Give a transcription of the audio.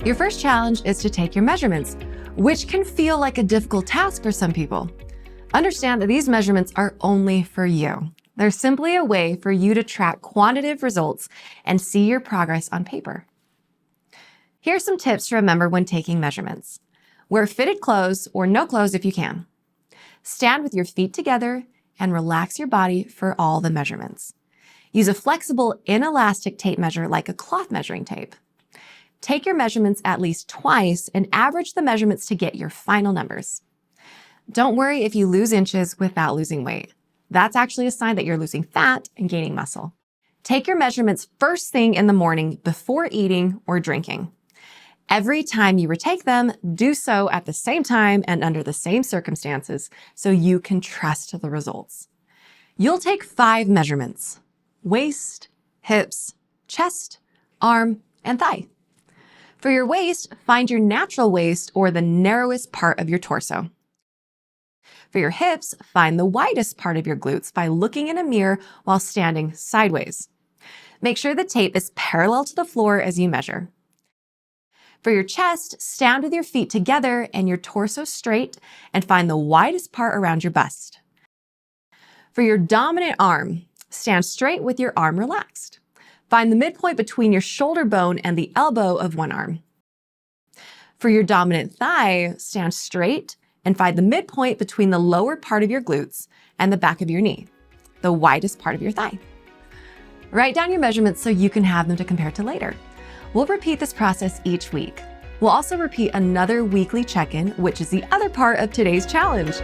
Your first challenge is to take your measurements, which can feel like a difficult task for some people. Understand that these measurements are only for you. They're simply a way for you to track quantitative results and see your progress on paper. Here's some tips to remember when taking measurements. Wear fitted clothes or no clothes if you can. Stand with your feet together and relax your body for all the measurements. Use a flexible, inelastic tape measure like a cloth measuring tape. Take your measurements at least twice and average the measurements to get your final numbers. Don't worry if you lose inches without losing weight. That's actually a sign that you're losing fat and gaining muscle. Take your measurements first thing in the morning before eating or drinking. Every time you retake them, do so at the same time and under the same circumstances so you can trust the results. You'll take 5 measurements: waist, hips, chest, arm, and thigh. For your waist, find your natural waist or the narrowest part of your torso. For your hips, find the widest part of your glutes by looking in a mirror while standing sideways. Make sure the tape is parallel to the floor as you measure. For your chest, stand with your feet together and your torso straight and find the widest part around your bust. For your dominant arm, stand straight with your arm relaxed. Find the midpoint between your shoulder bone and the elbow of one arm. For your dominant thigh, stand straight and find the midpoint between the lower part of your glutes and the back of your knee, the widest part of your thigh. Write down your measurements so you can have them to compare to later. We'll repeat this process each week. We'll also repeat another weekly check-in, which is the other part of today's challenge.